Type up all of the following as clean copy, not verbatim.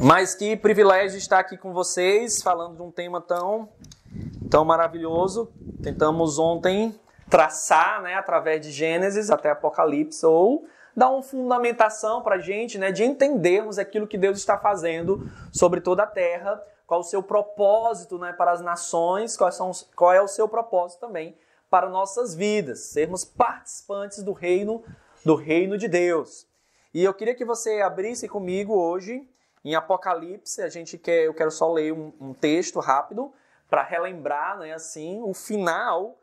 Mas que privilégio estar aqui com vocês, falando de um tema tão maravilhoso. Tentamos ontem traçar, através de Gênesis até Apocalipse, ou dar uma fundamentação para a gente, de entendermos aquilo que Deus está fazendo sobre toda a terra, qual o seu propósito para as nações, qual é o seu propósito também para nossas vidas, sermos participantes do reino de Deus. E eu queria que você abrisse comigo hoje em Apocalipse. Eu quero só ler um texto rápido para relembrar, o final.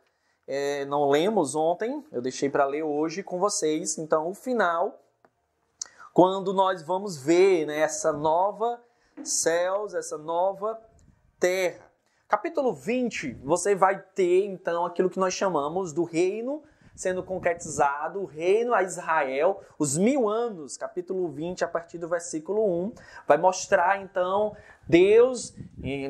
Não lemos ontem, eu deixei para ler hoje com vocês. Então, o final, quando nós vamos ver essa nova céus, essa nova terra. Capítulo 20, você vai ter, então, aquilo que nós chamamos do reino sendo concretizado, o reino a Israel, os 1000 anos, capítulo 20, a partir do versículo 1, vai mostrar, então, Deus,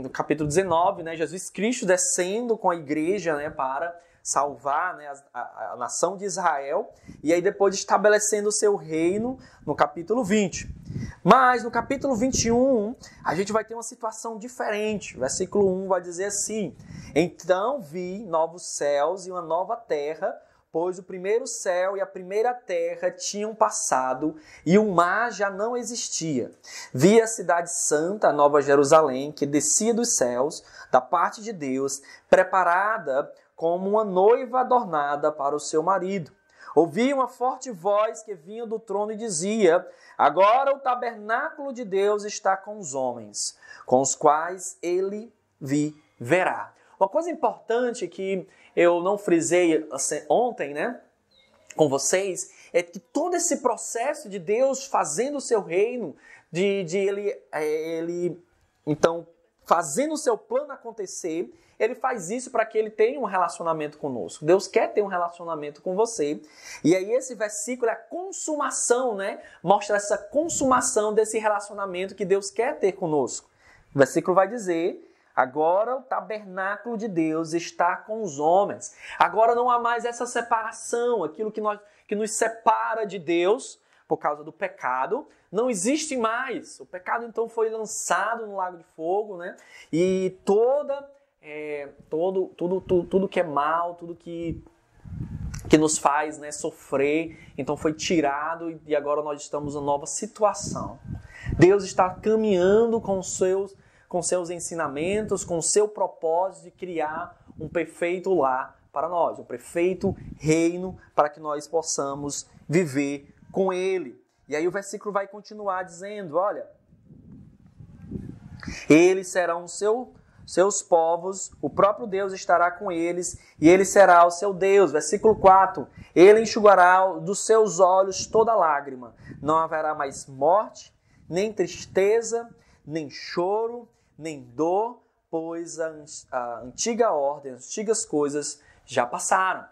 no capítulo 19, Jesus Cristo descendo com a igreja, para salvar a nação de Israel, e aí depois estabelecendo o seu reino no capítulo 20. Mas no capítulo 21, a gente vai ter uma situação diferente. O versículo 1 vai dizer assim: então vi novos céus e uma nova terra, pois o primeiro céu e a primeira terra tinham passado e o mar já não existia. Vi a cidade santa, a Nova Jerusalém, que descia dos céus, da parte de Deus, preparada como uma noiva adornada para o seu marido. Ouvi uma forte voz que vinha do trono e dizia: agora o tabernáculo de Deus está com os homens, com os quais ele viverá. Uma coisa importante que eu não frisei ontem, com vocês, é que todo esse processo de Deus fazendo o seu reino, de ele então fazendo o seu plano acontecer, ele faz isso para que ele tenha um relacionamento conosco. Deus quer ter um relacionamento com você. E aí esse versículo é a consumação, mostra essa consumação desse relacionamento que Deus quer ter conosco. O versículo vai dizer: agora o tabernáculo de Deus está com os homens. Agora não há mais essa separação, aquilo que nos separa de Deus por causa do pecado, não existe mais. O pecado então foi lançado no lago de fogo, e tudo que é mal, tudo que nos faz sofrer, então foi tirado, e agora nós estamos numa nova situação. Deus está caminhando com seus ensinamentos, com o seu propósito de criar um perfeito lar para nós, um perfeito reino para que nós possamos viver com ele. E aí o versículo vai continuar dizendo: olha, eles serão seus povos, o próprio Deus estará com eles e ele será o seu Deus. Versículo 4, ele enxugará dos seus olhos toda lágrima. Não haverá mais morte, nem tristeza, nem choro, nem dor, pois a antiga ordem, as antigas coisas já passaram.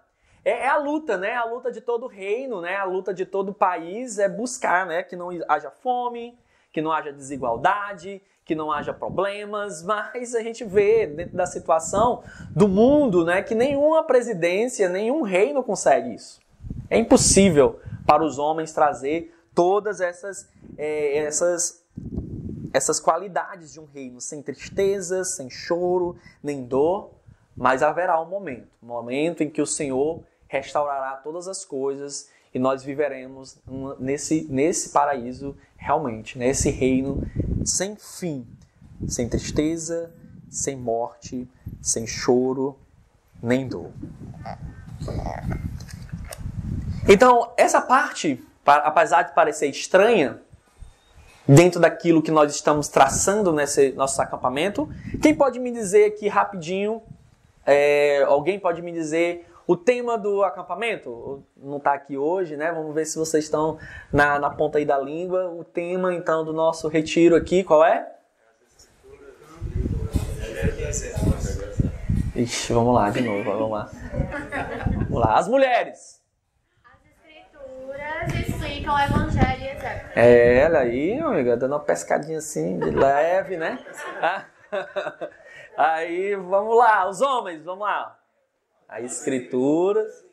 É a luta, a luta de todo reino, a luta de todo país é buscar, que não haja fome, que não haja desigualdade, que não haja problemas, mas a gente vê dentro da situação do mundo, que nenhuma presidência, nenhum reino consegue isso. É impossível para os homens trazer todas essas qualidades de um reino, sem tristeza, sem choro, nem dor, mas haverá um momento em que o Senhor restaurará todas as coisas e nós viveremos nesse paraíso realmente, nesse reino sem fim, sem tristeza, sem morte, sem choro, nem dor. Então, essa parte, apesar de parecer estranha, dentro daquilo que nós estamos traçando nesse nosso acampamento, quem pode me dizer aqui rapidinho, alguém pode me dizer o tema do acampamento? Não está aqui hoje, Vamos ver se vocês estão na ponta aí da língua. O tema, então, do nosso retiro aqui, qual é? Ixi, vamos lá, de novo, vamos lá. Vamos lá, as mulheres. As escrituras explicam o evangelho e etc. Olha aí, amiga, dando uma pescadinha assim, de leve, Aí, vamos lá, os homens, vamos lá. As escrituras.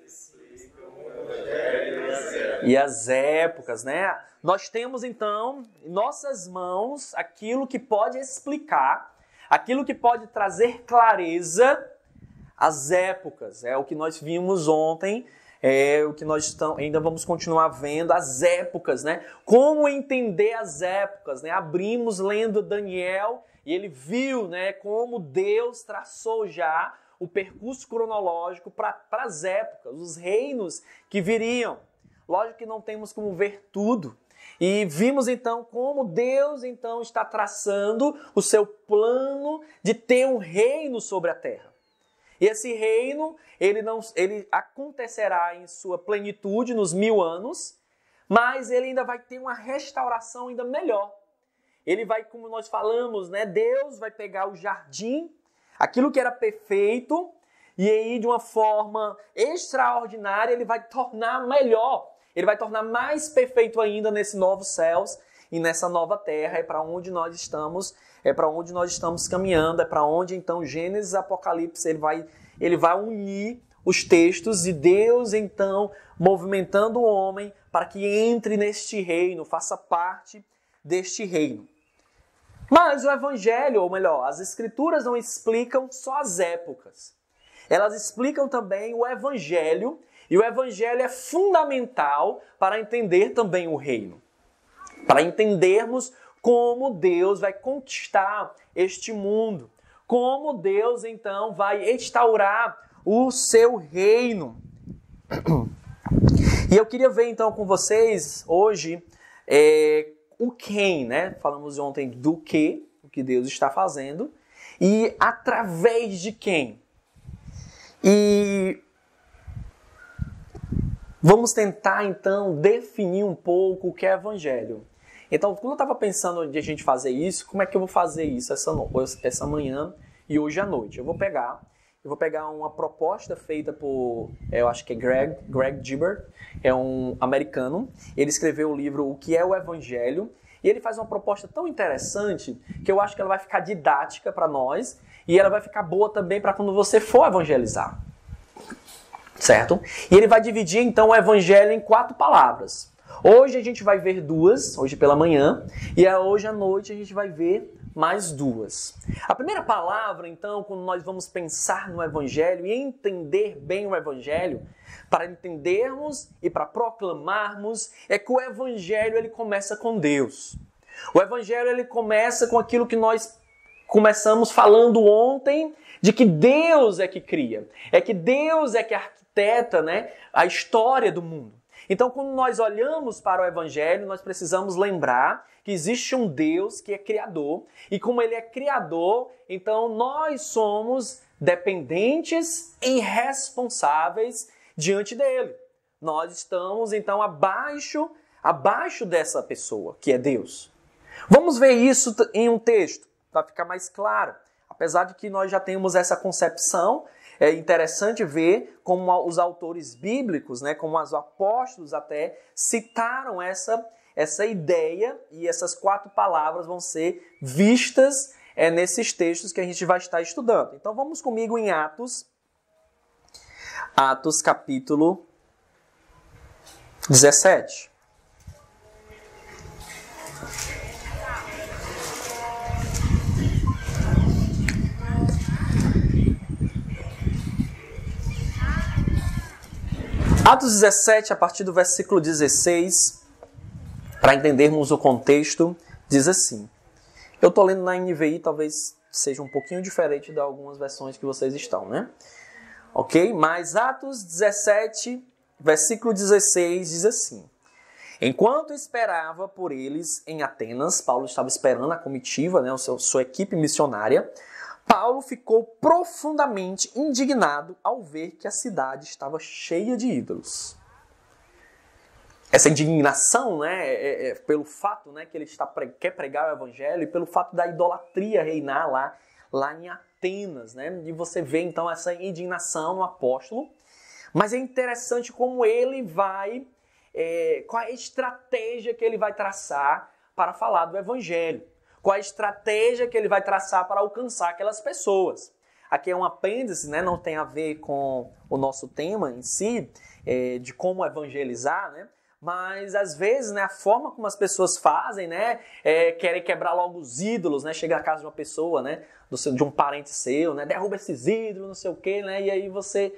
E as épocas, né? Nós temos então em nossas mãos aquilo que pode explicar, aquilo que pode trazer clareza às épocas. É o que nós vimos ontem, é o que nós ainda vamos continuar vendo, as épocas, né? Como entender as épocas, né? Abrimos lendo Daniel e ele viu, né, como Deus traçou já o percurso cronológico para as épocas, os reinos que viriam. Lógico que não temos como ver tudo. E vimos então como Deus então está traçando o seu plano de ter um reino sobre a terra. E esse reino, ele acontecerá em sua plenitude nos 1000 anos, mas ele ainda vai ter uma restauração ainda melhor. Ele vai, como nós falamos, né? Deus vai pegar o jardim, aquilo que era perfeito, e aí de uma forma extraordinária ele vai tornar melhor. Ele vai tornar mais perfeito ainda nesses novos céus e nessa nova terra. É para onde nós estamos, é para onde nós estamos caminhando, é para onde então Gênesis e Apocalipse ele vai unir os textos e Deus então movimentando o homem para que entre neste reino, faça parte deste reino. Mas o Evangelho, ou melhor, as Escrituras não explicam só as épocas. Elas explicam também o Evangelho, e o Evangelho é fundamental para entender também o reino. Para entendermos como Deus vai conquistar este mundo. Como Deus, então, vai instaurar o seu reino. E eu queria ver, então, com vocês, hoje, o quem, né? Falamos ontem do que, o que Deus está fazendo, e através de quem. E vamos tentar, então, definir um pouco o que é evangelho. Então, quando eu estava pensando de a gente fazer isso, como é que eu vou fazer isso essa manhã e hoje à noite? Eu vou pegar uma proposta feita por, eu acho que é Greg Gibert, é um americano. Ele escreveu o livro O que é o Evangelho, e ele faz uma proposta tão interessante que eu acho que ela vai ficar didática para nós e ela vai ficar boa também para quando você for evangelizar. Certo? E ele vai dividir então o evangelho em 4 palavras. Hoje a gente vai ver 2, hoje pela manhã, e hoje à noite a gente vai ver mais 2. A primeira palavra, então, quando nós vamos pensar no evangelho e entender bem o evangelho, para entendermos e para proclamarmos, é que o evangelho ele começa com Deus. O evangelho ele começa com aquilo que nós começamos falando ontem, de que Deus é que cria, é que Deus é que arquiteta, né, a história do mundo. Então, quando nós olhamos para o Evangelho, nós precisamos lembrar que existe um Deus que é criador, e como Ele é criador, então nós somos dependentes e responsáveis diante dEle. Nós estamos, então, abaixo dessa pessoa, que é Deus. Vamos ver isso em um texto, para ficar mais claro. Apesar de que nós já temos essa concepção, é interessante ver como os autores bíblicos, né, como os apóstolos até, citaram essa ideia, e essas 4 palavras vão ser vistas nesses textos que a gente vai estar estudando. Então vamos comigo em Atos capítulo 17. Atos 17, a partir do versículo 16, para entendermos o contexto, diz assim. Eu estou lendo na NVI, talvez seja um pouquinho diferente de algumas versões que vocês estão, né? Ok? Mas Atos 17, versículo 16, diz assim. Enquanto esperava por eles em Atenas, Paulo estava esperando a comitiva, né, sua equipe missionária, Paulo ficou profundamente indignado ao ver que a cidade estava cheia de ídolos. Essa indignação, né, pelo fato, né, que ele quer pregar o evangelho e pelo fato da idolatria reinar lá em Atenas, né? E você vê então essa indignação no apóstolo. Mas é interessante como ele vai, qual é a estratégia que ele vai traçar para falar do evangelho. Qual a estratégia que ele vai traçar para alcançar aquelas pessoas. Aqui é um apêndice, né? Não tem a ver com o nosso tema em si, de como evangelizar, né? mas às vezes, né, a forma como as pessoas fazem, né, querem quebrar logo os ídolos, né, chega à casa de uma pessoa, né, de um parente seu, né, derruba esses ídolos, não sei o quê, né, e aí você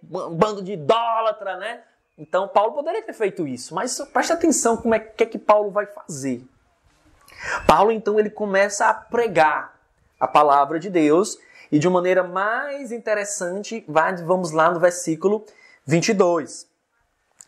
um bando de idólatra, né. Então Paulo poderia ter feito isso, mas preste atenção como que Paulo vai fazer. Paulo então ele começa a pregar a palavra de Deus e de uma maneira mais interessante, vamos lá no versículo 22.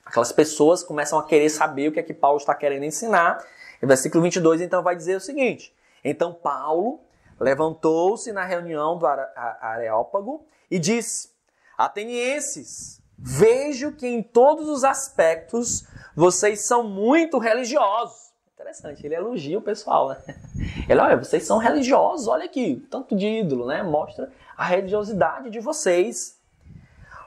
Aquelas pessoas começam a querer saber o que é que Paulo está querendo ensinar. E o versículo 22 então vai dizer o seguinte: então Paulo levantou-se na reunião do Areópago e disse: atenienses, vejo que em todos os aspectos vocês são muito religiosos. Interessante, ele elogia o pessoal, né? Ele, olha, vocês são religiosos, olha aqui, tanto de ídolo, né? Mostra a religiosidade de vocês.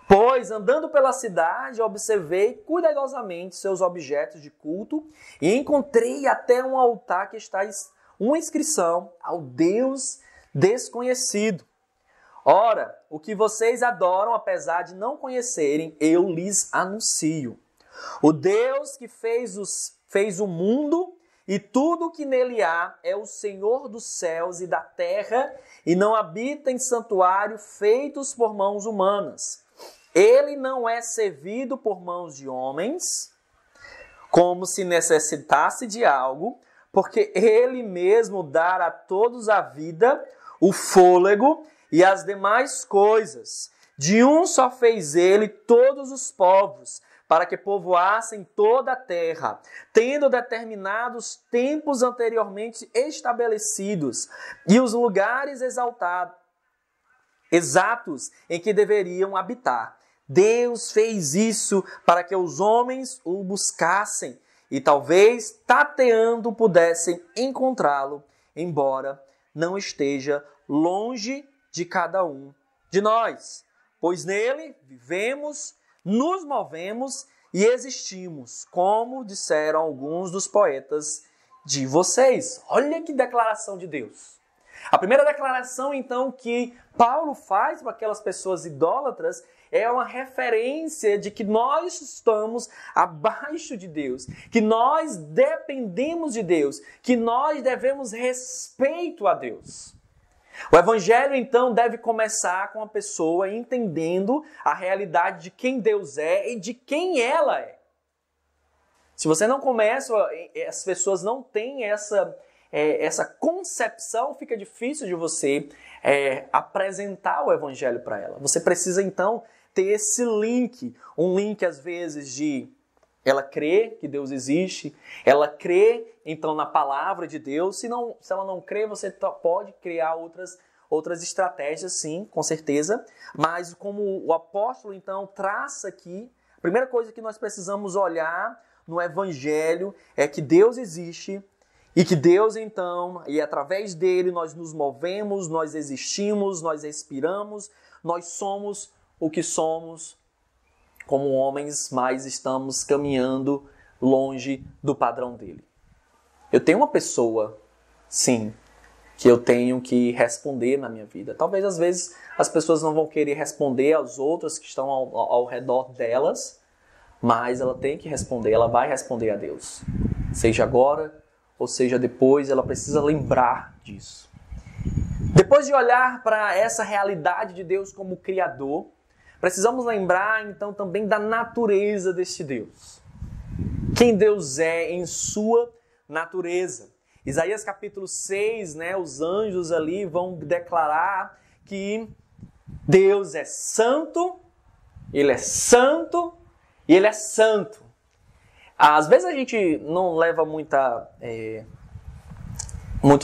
Pois, andando pela cidade, observei cuidadosamente seus objetos de culto e encontrei até um altar que está uma inscrição ao Deus desconhecido. Ora, o que vocês adoram, apesar de não conhecerem, eu lhes anuncio. O Deus que fez o mundo e tudo o que nele há é o Senhor dos céus e da terra e não habita em santuário feitos por mãos humanas. Ele não é servido por mãos de homens, como se necessitasse de algo, porque ele mesmo dá a todos a vida, o fôlego e as demais coisas. De um só fez ele todos os povos, para que povoassem toda a terra, tendo determinados tempos anteriormente estabelecidos e os lugares exatos em que deveriam habitar. Deus fez isso para que os homens o buscassem e talvez, tateando, pudessem encontrá-lo, embora não esteja longe de cada um de nós. Pois nele vivemos, nos movemos e existimos, como disseram alguns dos poetas de vocês. Olha que declaração de Deus. A primeira declaração, então, que Paulo faz para aquelas pessoas idólatras é uma referência de que nós estamos abaixo de Deus, que nós dependemos de Deus, que nós devemos respeito a Deus. O evangelho, então, deve começar com a pessoa entendendo a realidade de quem Deus é e de quem ela é. Se você não começa, as pessoas não têm essa concepção, fica difícil de você apresentar o evangelho para ela. Você precisa, então, ter esse link. Um link, às vezes, de ela crê que Deus existe, ela crê, então, na palavra de Deus. Se ela não crê, você pode criar outras estratégias, sim, com certeza. Mas como o apóstolo, então, traça aqui, a primeira coisa que nós precisamos olhar no evangelho é que Deus existe e que Deus, então, e através dele nós nos movemos, nós existimos, nós respiramos, nós somos o que somos como homens, mas estamos caminhando longe do padrão dele. Eu tenho uma pessoa, sim, que eu tenho que responder na minha vida. Talvez, às vezes, as pessoas não vão querer responder às outras que estão ao redor delas, mas ela tem que responder, ela vai responder a Deus. Seja agora, ou seja depois, ela precisa lembrar disso. Depois de olhar para essa realidade de Deus como Criador, precisamos lembrar, então, também da natureza deste Deus. Quem Deus é em sua natureza. Isaías capítulo 6, né, os anjos ali vão declarar que Deus é santo, Ele é santo e Ele é santo. Às vezes a gente não leva muito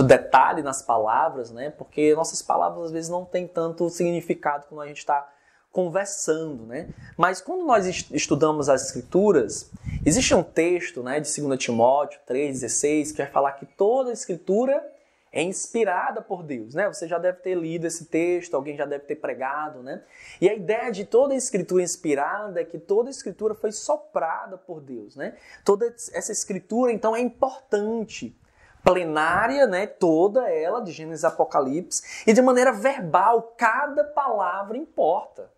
detalhe nas palavras, né, porque nossas palavras às vezes não têm tanto significado quando a gente está conversando, né? Mas quando nós estudamos as Escrituras, existe um texto, né, de 2 Timóteo 3,16 que vai falar que toda a Escritura é inspirada por Deus, né? Você já deve ter lido esse texto, alguém já deve ter pregado, né? E a ideia de toda a Escritura inspirada é que toda a Escritura foi soprada por Deus, né? Toda essa Escritura, então, é importante, plenária, né? Toda ela, de Gênesis e Apocalipse, e de maneira verbal, cada palavra importa.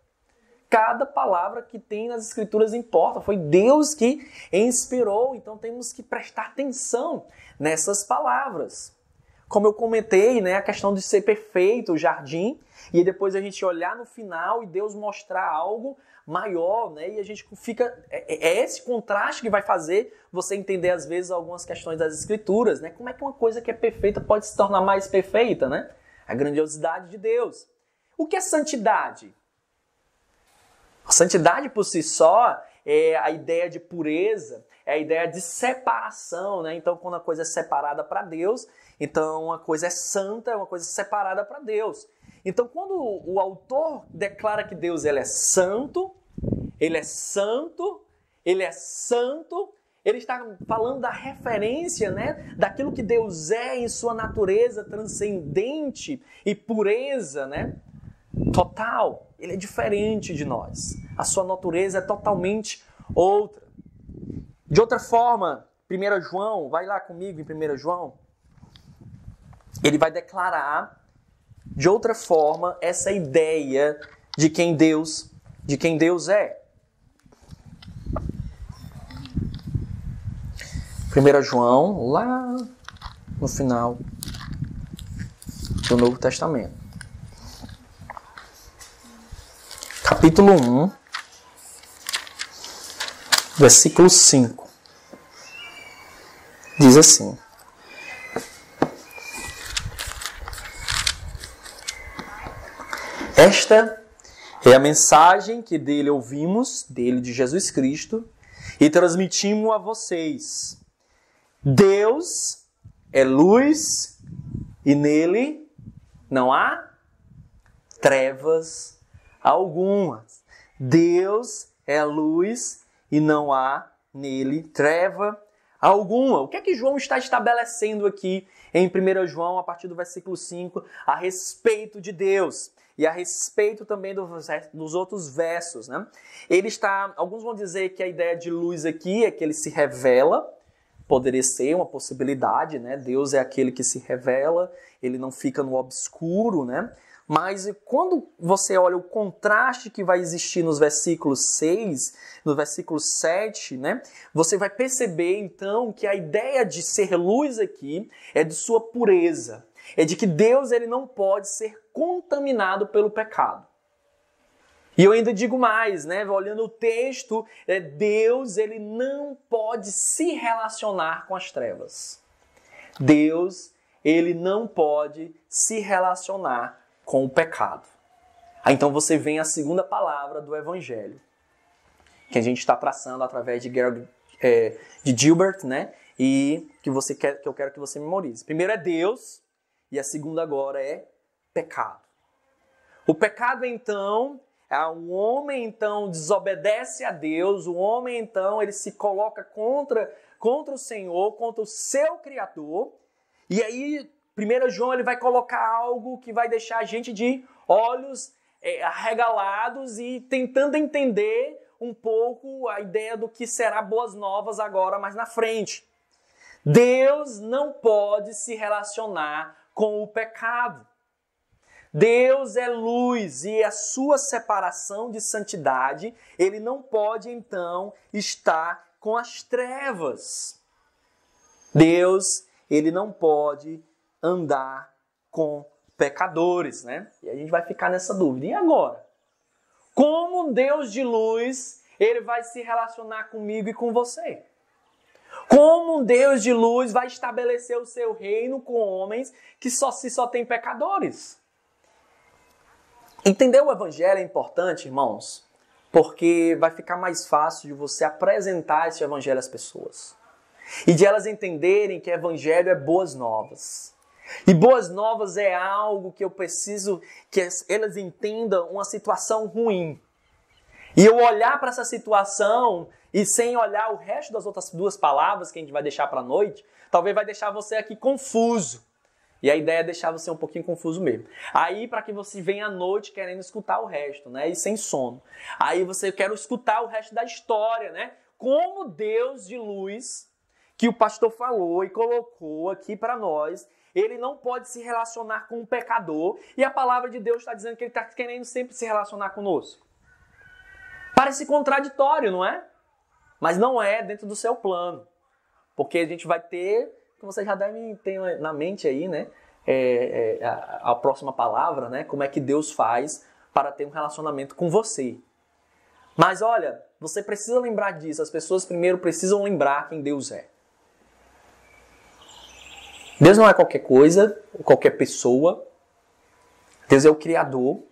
cada palavra que tem nas Escrituras importa. Foi Deus que inspirou, então temos que prestar atenção nessas palavras. Como eu comentei, né, a questão de ser perfeito, o jardim, e depois a gente olhar no final e Deus mostrar algo maior, né, e a gente fica... É esse contraste que vai fazer você entender, às vezes, algumas questões das Escrituras, né? Como é que uma coisa que é perfeita pode se tornar mais perfeita, né? A grandiosidade de Deus. O que é santidade? A santidade por si só é a ideia de pureza, é a ideia de separação, né? Então, quando a coisa é separada para Deus, então uma coisa é santa, é uma coisa separada para Deus. Então, quando o autor declara que Deus ele é santo, ele é santo, ele é santo, ele está falando da referência, né, daquilo que Deus é em sua natureza transcendente e pureza, né, total. Ele é diferente de nós. A sua natureza é totalmente outra. De outra forma, 1 João, vai lá comigo em 1 João, ele vai declarar de outra forma essa ideia de quem Deus é. 1 João, lá no final do Novo Testamento. Capítulo 1, versículo 5. Diz assim: esta é a mensagem que dele ouvimos, dele de Jesus Cristo, e transmitimos a vocês. Deus é luz e nele não há trevas algumas. Deus é luz e não há nele treva alguma. O que é que João está estabelecendo aqui em 1 João, a partir do versículo 5, a respeito de Deus? E a respeito também dos outros versos, né? Alguns vão dizer que a ideia de luz aqui é que ele se revela, poderia ser uma possibilidade, né? Deus é aquele que se revela, ele não fica no obscuro, né? Mas quando você olha o contraste que vai existir nos versículos 6, no versículo 7, né? Você vai perceber então que a ideia de ser luz aqui é de sua pureza. É de que Deus ele não pode ser contaminado pelo pecado. E eu ainda digo mais, né? Olhando o texto, Deus ele não pode se relacionar com as trevas. Deus ele não pode se relacionar com o pecado. Então você vem a segunda palavra do Evangelho, que a gente está traçando através de Gilbert, né? E que eu quero que você memorize. Primeiro é Deus, e a segunda agora é pecado. O pecado, então, o homem, então, desobedece a Deus, o homem, então, ele se coloca contra o Senhor, contra o seu Criador, e aí, 1 João, ele vai colocar algo que vai deixar a gente de olhos arregalados e tentando entender um pouco a ideia do que será boas novas agora, mais na frente. Deus não pode se relacionar com o pecado. Deus é luz e a sua separação de santidade, ele não pode então estar com as trevas. Deus, ele não pode andar com pecadores, né? E a gente vai ficar nessa dúvida. E agora? Como Deus de luz, ele vai se relacionar comigo e com você? Como um Deus de luz vai estabelecer o seu reino com homens que só tem pecadores? Entender o Evangelho é importante, irmãos, porque vai ficar mais fácil de você apresentar esse Evangelho às pessoas. E de elas entenderem que Evangelho é boas novas. E boas novas é algo que eu preciso que elas entendam uma situação ruim. E eu olhar para essa situação e sem olhar o resto das outras duas palavras que a gente vai deixar para a noite, talvez vai deixar você aqui confuso. E a ideia é deixar você um pouquinho confuso mesmo. Aí, para que você venha à noite querendo escutar o resto, né? E sem sono. Aí você quer escutar o resto da história, né? Como Deus de luz, que o pastor falou e colocou aqui para nós, ele não pode se relacionar com um pecador. E a palavra de Deus está dizendo que ele está querendo sempre se relacionar conosco. Parece contraditório, não é? Mas não é dentro do seu plano. Porque a gente vai ter, como vocês já devem ter na mente aí, né? A próxima palavra, né? Como é que Deus faz para ter um relacionamento com você. Mas olha, você precisa lembrar disso. As pessoas primeiro precisam lembrar quem Deus é. Deus não é qualquer coisa, qualquer pessoa. Deus é o Criador.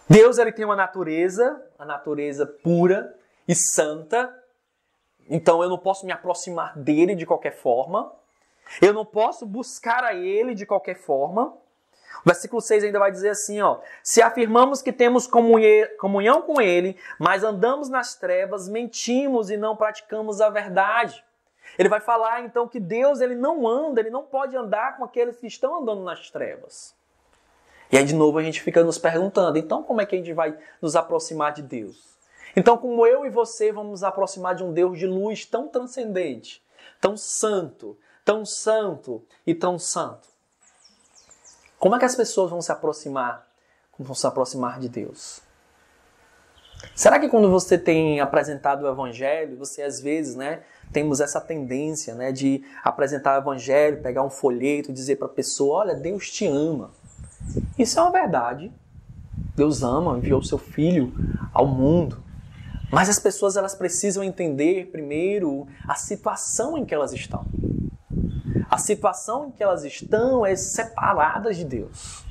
Deus ele tem uma natureza pura e santa. Então eu não posso me aproximar dele de qualquer forma. Eu não posso buscar a ele de qualquer forma. O versículo 6 ainda vai dizer assim, ó: se afirmamos que temos comunhão com ele, mas andamos nas trevas, mentimos e não praticamos a verdade. Ele vai falar então que Deus ele não pode andar com aqueles que estão andando nas trevas. E aí de novo a gente fica nos perguntando, então como é que a gente vai nos aproximar de Deus? Então como eu e você vamos nos aproximar de um Deus de luz tão transcendente, tão santo e tão santo? Como é que as pessoas vão se aproximar de Deus? Será que quando você tem apresentado o Evangelho, você às vezes, né, temos essa tendência, né, de apresentar o Evangelho, pegar um folheto e dizer para a pessoa, olha, Deus te ama. Isso é uma verdade. Deus ama, enviou o seu Filho ao mundo. Mas as pessoas elas precisam entender primeiro a situação em que elas estão. A situação em que elas estão é separadas de Deus.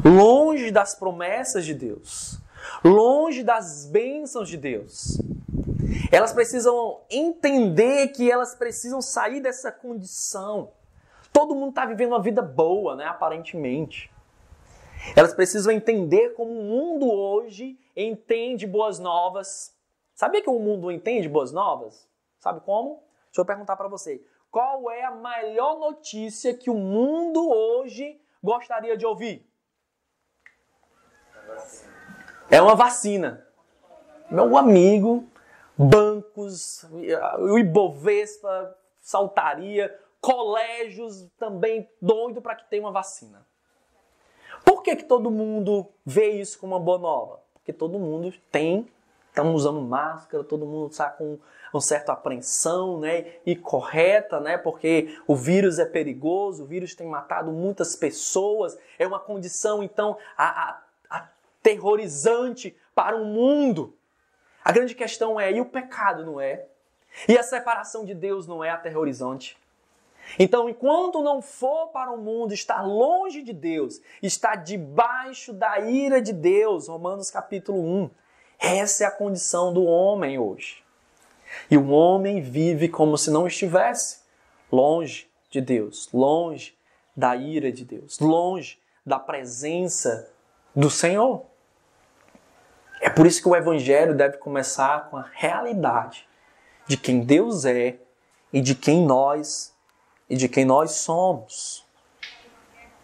Longe das promessas de Deus. Longe das bênçãos de Deus. Elas precisam entender que elas precisam sair dessa condição. Todo mundo está vivendo uma vida boa, né? Aparentemente. Elas precisam entender como o mundo hoje entende boas novas. Sabia que o mundo entende boas novas? Sabe como? Deixa eu perguntar para você. Qual é a maior notícia que o mundo hoje gostaria de ouvir? É uma vacina. Meu amigo, bancos, o Ibovespa saltaria, colégios também doido para que tenha uma vacina. Por que todo mundo vê isso como uma boa nova? Porque todo mundo estão usando máscara, todo mundo está com uma certa apreensão, né? E correta, né? Porque o vírus é perigoso, o vírus tem matado muitas pessoas, é uma condição, então, aterrorizante para o mundo. A grande questão é, e o pecado não é? E a separação de Deus não é aterrorizante? Então, enquanto não for para o mundo, estar longe de Deus, estar debaixo da ira de Deus, Romanos capítulo 1, essa é a condição do homem hoje. E o homem vive como se não estivesse longe de Deus, longe da ira de Deus, longe da presença do Senhor. É por isso que o Evangelho deve começar com a realidade de quem Deus é e de quem nós somos.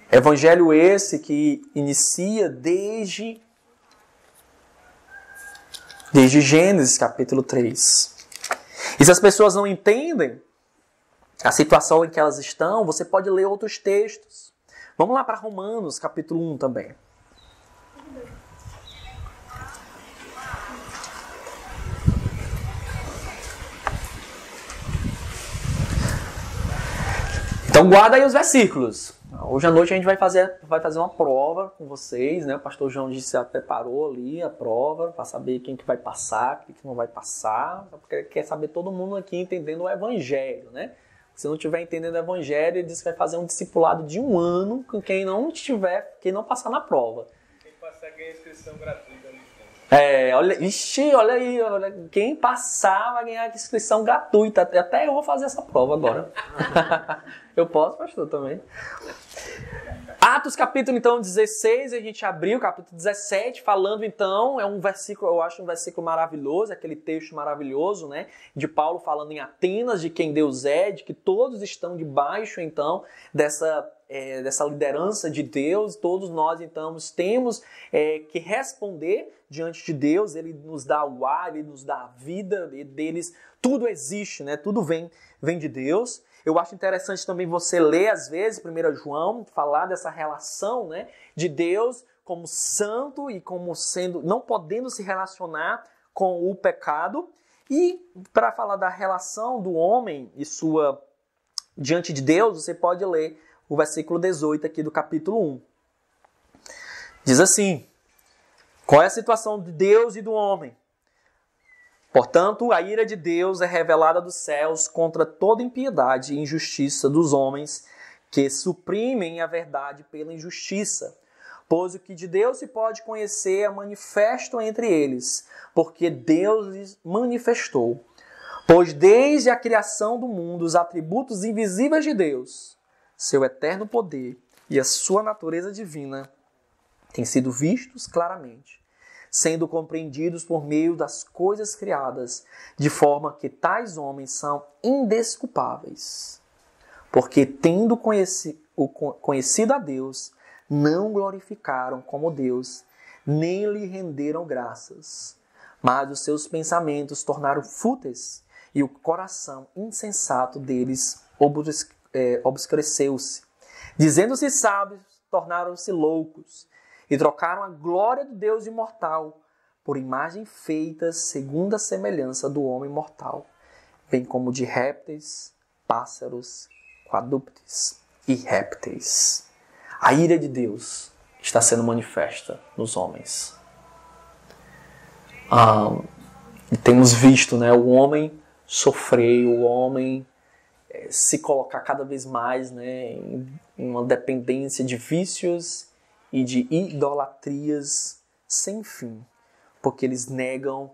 Evangelho esse que inicia desde Gênesis capítulo 3. E se as pessoas não entendem a situação em que elas estão, você pode ler outros textos. Vamos lá para Romanos capítulo 1 também. Então guarda aí os versículos. Hoje à noite a gente vai fazer uma prova com vocês, né? O pastor João disse que já preparou ali a prova para saber quem que vai passar, quem que não vai passar. Porque quer saber todo mundo aqui entendendo o Evangelho, né? Se não estiver entendendo o Evangelho, ele disse que vai fazer um discipulado de 1 ano com quem não passar na prova. Quem passar ganha inscrição gratuita. Olha aí, quem passar vai ganhar inscrição gratuita. Até eu vou fazer essa prova agora. Eu posso, pastor, também. Atos capítulo, então, 16, a gente abriu, capítulo 17, falando, então, é um versículo, eu acho um versículo maravilhoso, aquele texto maravilhoso, né, de Paulo falando em Atenas, de quem Deus é, de que todos estão debaixo, então, dessa liderança de Deus, todos nós, então, temos que responder diante de Deus, Ele nos dá o ar, Ele nos dá a vida, deles tudo existe, né, tudo vem de Deus. Eu acho interessante também você ler, às vezes, 1 João, falar dessa relação, né, de Deus como santo e como sendo, não podendo se relacionar com o pecado. E para falar da relação do homem e sua diante de Deus, você pode ler o versículo 18 aqui do capítulo 1. Diz assim: qual é a situação de Deus e do homem? Portanto, a ira de Deus é revelada dos céus contra toda impiedade e injustiça dos homens que suprimem a verdade pela injustiça. Pois o que de Deus se pode conhecer é manifesto entre eles, porque Deus lhes manifestou. Pois desde a criação do mundo, os atributos invisíveis de Deus, seu eterno poder e a sua natureza divina, têm sido vistos claramente, sendo compreendidos por meio das coisas criadas, de forma que tais homens são indesculpáveis. Porque, tendo conhecido a Deus, não glorificaram como Deus, nem lhe renderam graças. Mas os seus pensamentos tornaram fúteis, e o coração insensato deles obscureceu-se. Dizendo-se sábios, tornaram-se loucos, e trocaram a glória do Deus imortal por imagem feitas segundo a semelhança do homem mortal, bem como de répteis, pássaros, quadrúpedes e répteis. A ira de Deus está sendo manifesta nos homens. E temos visto, o homem sofrer, o homem se colocar cada vez mais, em uma dependência de vícios e de idolatrias sem fim, porque eles negam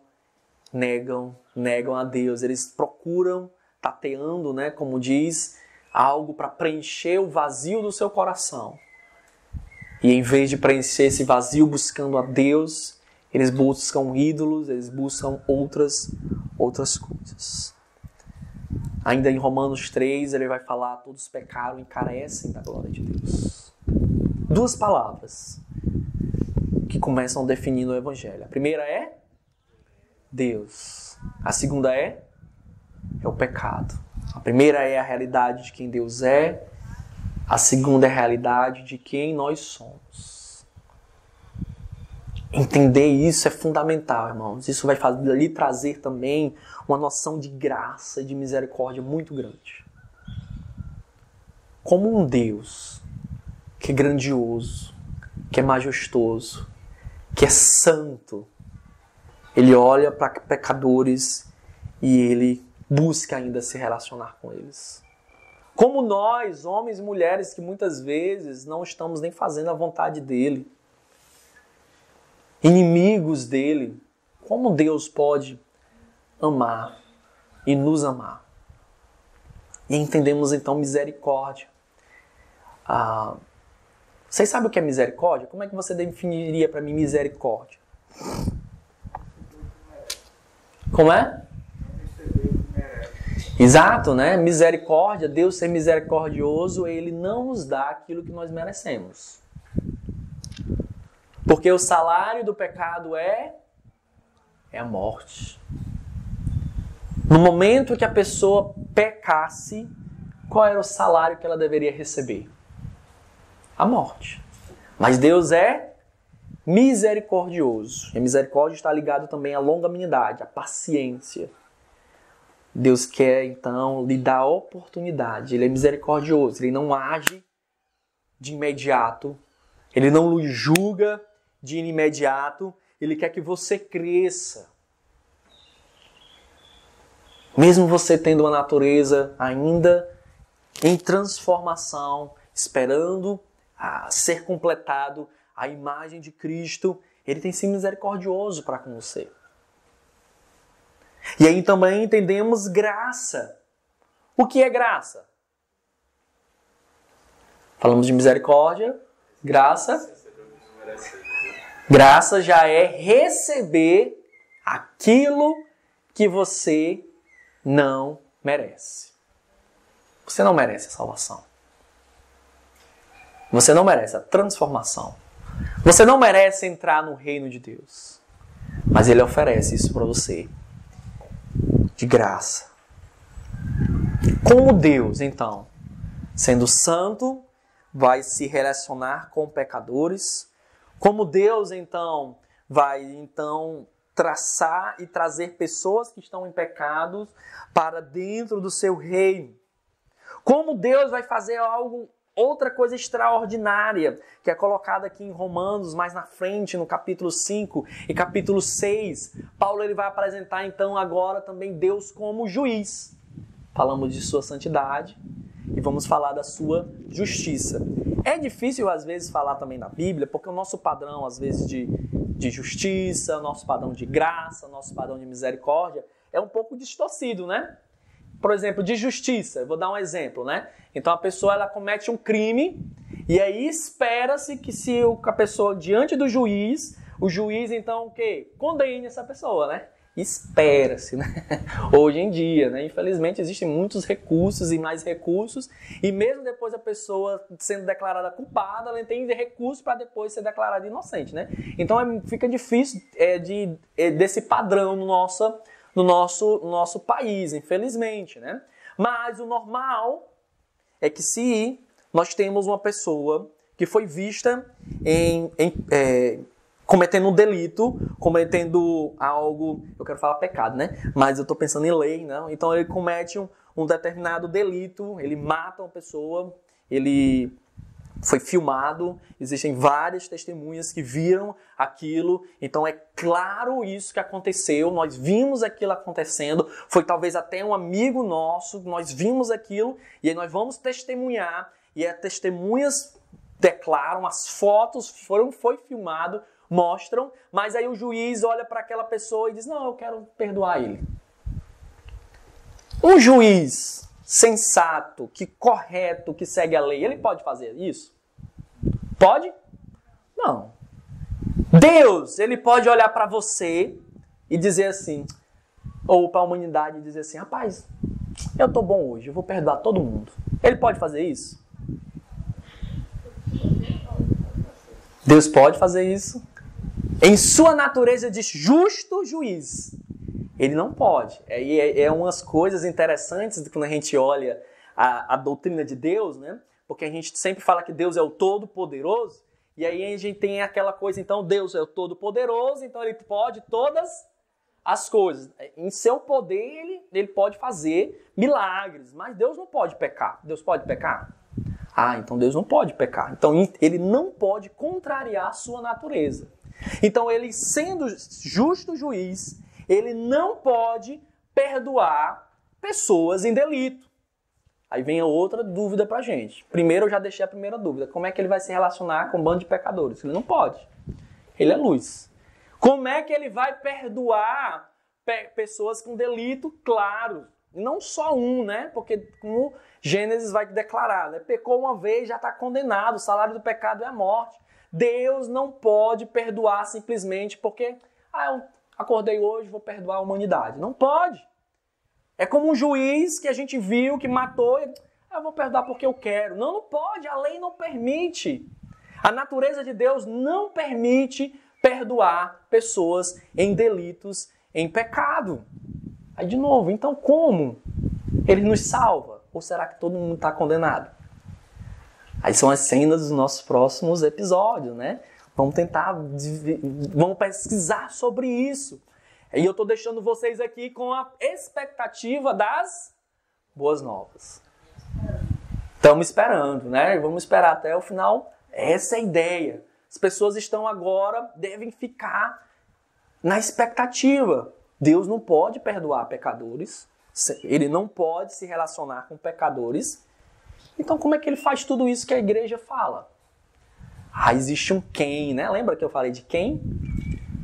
a Deus. Eles procuram, tateando, como diz, algo para preencher o vazio do seu coração. E em vez de preencher esse vazio buscando a Deus, eles buscam ídolos, eles buscam outras coisas. Ainda em Romanos 3, ele vai falar: todos pecaram e carecem da glória de Deus. Duas palavras que começam definindo o Evangelho. A primeira é Deus. A segunda é o pecado. A primeira é a realidade de quem Deus é. A segunda é a realidade de quem nós somos. Entender isso é fundamental, irmãos. Isso vai lhe trazer também uma noção de graça e de misericórdia muito grande. Como um Deus que é grandioso, que é majestoso, que é santo, ele olha para pecadores e ele busca ainda se relacionar com eles. Como nós, homens e mulheres, que muitas vezes não estamos nem fazendo a vontade dele, inimigos dele, como Deus pode amar e nos amar? E entendemos então misericórdia. Vocês sabem o que é misericórdia? Como é que você definiria para mim misericórdia? Como é? Exato, Misericórdia, Deus ser misericordioso, Ele não nos dá aquilo que nós merecemos. Porque o salário do pecado é a morte. No momento que a pessoa pecasse, qual era o salário que ela deveria receber? A morte. Mas Deus é misericordioso. E a misericórdia está ligada também à longanimidade, à paciência. Deus quer, então, lhe dar a oportunidade. Ele é misericordioso. Ele não age de imediato. Ele não lhe julga de imediato. Ele quer que você cresça. Mesmo você tendo uma natureza ainda em transformação, esperando a ser completado a imagem de Cristo, Ele tem sido misericordioso para com você. E aí também entendemos graça. O que é graça? Falamos de misericórdia, graça. Graça já é receber aquilo que você não merece. Você não merece a salvação. Você não merece a transformação. Você não merece entrar no reino de Deus. Mas Ele oferece isso para você. De graça. Como Deus, então, sendo santo, vai se relacionar com pecadores, Como Deus, então, vai traçar e trazer pessoas que estão em pecados para dentro do seu reino. Como Deus vai fazer outra coisa extraordinária, que é colocada aqui em Romanos, mais na frente, no capítulo 5 e capítulo 6. Paulo ele vai apresentar, então, agora também Deus como juiz. Falamos de sua santidade e vamos falar da sua justiça. É difícil, às vezes, falar também da Bíblia, porque o nosso padrão, às vezes, de justiça, o nosso padrão de graça, o nosso padrão de misericórdia, é um pouco distorcido, né? Por exemplo, de justiça, eu vou dar um exemplo, né? Então a pessoa ela comete um crime e aí espera-se que se a pessoa diante do juiz, o juiz então o quê? Condene essa pessoa, né? Espera-se, né? Hoje em dia, né? Infelizmente existem muitos recursos e mais recursos e mesmo depois a pessoa sendo declarada culpada, ela tem recurso para depois ser declarada inocente, né? Então fica difícil desse padrão no nosso país, infelizmente, né? Mas o normal é que se nós temos uma pessoa que foi vista cometendo um delito, cometendo algo, eu quero falar pecado, né? Mas eu estou pensando em lei, não? Então ele comete um determinado delito, ele mata uma pessoa, ele foi filmado, existem várias testemunhas que viram aquilo, então é claro isso que aconteceu, nós vimos aquilo acontecendo, foi talvez até um amigo nosso, nós vimos aquilo, e aí nós vamos testemunhar, e as testemunhas declaram, as fotos foi filmado, mostram, mas aí o juiz olha para aquela pessoa e diz, não, eu quero perdoar ele. Um juiz sensato, correto, que segue a lei, ele pode fazer isso? Pode? Não. Deus, ele pode olhar para você e dizer assim, ou para a humanidade dizer assim, rapaz, eu tô bom hoje, eu vou perdoar todo mundo. Ele pode fazer isso? Deus pode fazer isso? Em sua natureza de justo juiz. Ele não pode. É umas coisas interessantes quando a gente olha a doutrina de Deus, né? Porque a gente sempre fala que Deus é o Todo-Poderoso, e aí a gente tem aquela coisa, então Deus é o Todo-Poderoso, então ele pode todas as coisas. Em seu poder ele pode fazer milagres, mas Deus não pode pecar. Deus pode pecar? Ah, então Deus não pode pecar. Então ele não pode contrariar a sua natureza. Então ele, sendo justo juiz, ele não pode perdoar pessoas em delito. Aí vem a outra dúvida pra gente. Primeiro eu já deixei a primeira dúvida. Como é que ele vai se relacionar com um bando de pecadores? Ele não pode. Ele é luz. Como é que ele vai perdoar pessoas com delito claro? Não só um, né? Porque como Gênesis vai declarar, né? Pecou uma vez, já está condenado. O salário do pecado é a morte. Deus não pode perdoar simplesmente porque eu acordei hoje, vou perdoar a humanidade. Não pode. É como um juiz que a gente viu, que matou, eu vou perdoar porque eu quero. Não, não pode, a lei não permite. A natureza de Deus não permite perdoar pessoas em delitos, em pecado. Aí de novo, então como? Ele nos salva? Ou será que todo mundo está condenado? Aí são as cenas dos nossos próximos episódios, né? Vamos pesquisar sobre isso. E eu estou deixando vocês aqui com a expectativa das boas novas. Estamos esperando, né? Vamos esperar até o final. Essa é a ideia. As pessoas estão agora, devem ficar na expectativa. Deus não pode perdoar pecadores. Ele não pode se relacionar com pecadores. Então como é que ele faz tudo isso que a igreja fala? Existe um quem, né? Lembra que eu falei de quem?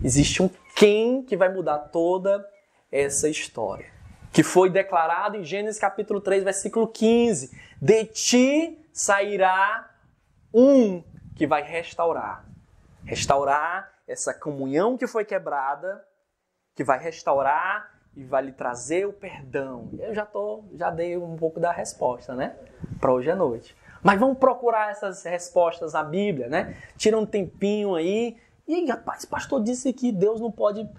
Existe um quem que vai mudar toda essa história. Que foi declarado em Gênesis capítulo 3, versículo 15. De ti sairá um que vai restaurar. Restaurar essa comunhão que foi quebrada, que vai restaurar e vai lhe trazer o perdão. Eu já dei um pouco da resposta, né? Para hoje à noite. Mas vamos procurar essas respostas na Bíblia, né? Tira um tempinho aí. E, rapaz, o pastor disse que Deus não pode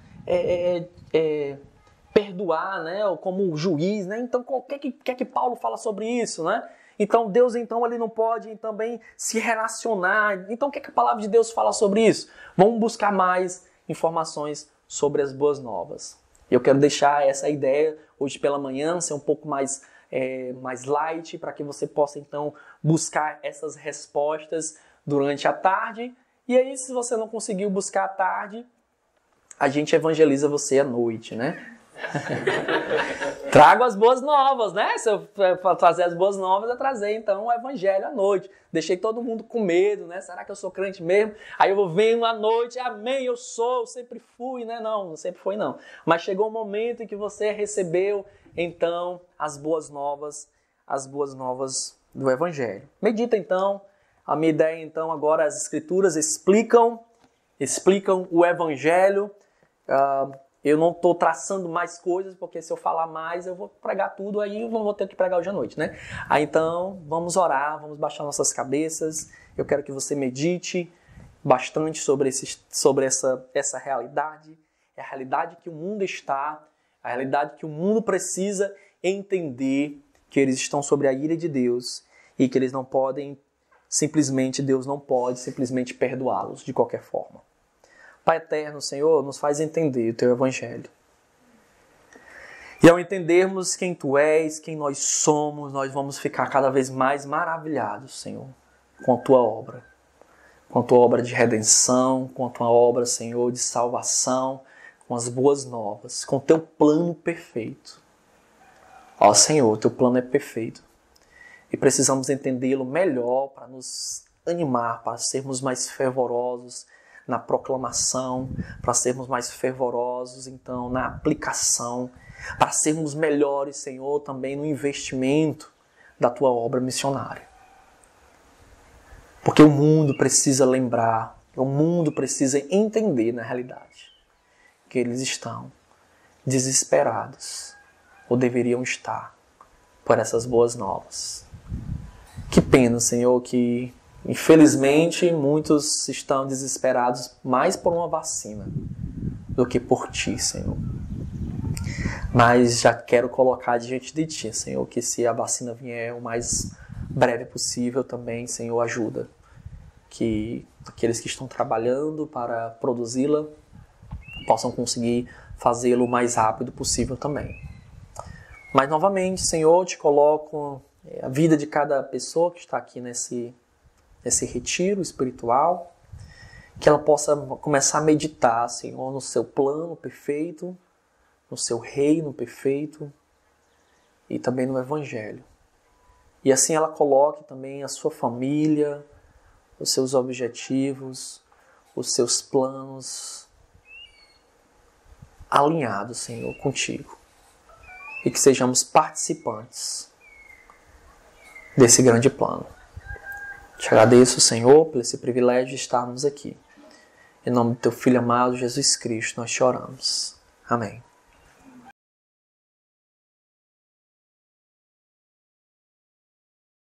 perdoar, né? Como juiz, né? Então, o que é que Paulo fala sobre isso, né? Então Deus então ele não pode também se relacionar. Então o que a palavra de Deus fala sobre isso? Vamos buscar mais informações sobre as boas novas. Eu quero deixar essa ideia hoje pela manhã, ser um pouco mais light, para que você possa então buscar essas respostas durante a tarde. E aí, se você não conseguiu buscar à tarde, a gente evangeliza você à noite, né? Trago as boas novas, né? Se eu trazer as boas novas, eu trazer então o evangelho à noite. Deixei todo mundo com medo, né? Será que eu sou crente mesmo? Aí eu venho à noite, amém, eu sempre fui, né? Não sempre foi não. Mas chegou um momento em que você recebeu então as boas novas do evangelho. Medita então. A minha ideia então agora, as escrituras explicam o evangelho. Eu não estou traçando mais coisas, porque se eu falar mais, eu vou pregar tudo, aí eu não vou ter que pregar hoje à noite, né? Aí então, vamos orar, vamos baixar nossas cabeças. Eu quero que você medite bastante sobre essa realidade. É a realidade que o mundo está, a realidade que o mundo precisa entender, que eles estão sobre a ira de Deus e que eles não podem, Deus não pode simplesmente perdoá-los de qualquer forma. Pai eterno, Senhor, nos faz entender o Teu Evangelho. E ao entendermos quem Tu és, quem nós somos, nós vamos ficar cada vez mais maravilhados, Senhor, com a Tua obra. Com a Tua obra de redenção, com a Tua obra, Senhor, de salvação, com as boas novas, com o Teu plano perfeito. Ó Senhor, Teu plano é perfeito. E precisamos entendê-lo melhor para nos animar, para sermos mais fervorosos na proclamação, para sermos mais fervorosos, então, na aplicação, para sermos melhores, Senhor, também no investimento da Tua obra missionária. Porque o mundo precisa lembrar, o mundo precisa entender, na realidade, que eles estão desesperados, ou deveriam estar, por essas boas novas. Que pena, Senhor, que infelizmente, muitos estão desesperados mais por uma vacina do que por Ti, Senhor. Mas já quero colocar diante de Ti, Senhor, que se a vacina vier o mais breve possível também, Senhor, ajuda. Que aqueles que estão trabalhando para produzi-la possam conseguir fazê-lo o mais rápido possível também. Mas novamente, Senhor, te coloco a vida de cada pessoa que está aqui nesse retiro espiritual, que ela possa começar a meditar, Senhor, no Seu plano perfeito, no Seu reino perfeito e também no Evangelho. E assim ela coloque também a sua família, os seus objetivos, os seus planos alinhados, Senhor, contigo. E que sejamos participantes desse grande plano. Te agradeço, Senhor, por esse privilégio de estarmos aqui. Em nome do Teu Filho amado, Jesus Cristo, nós te oramos. Amém.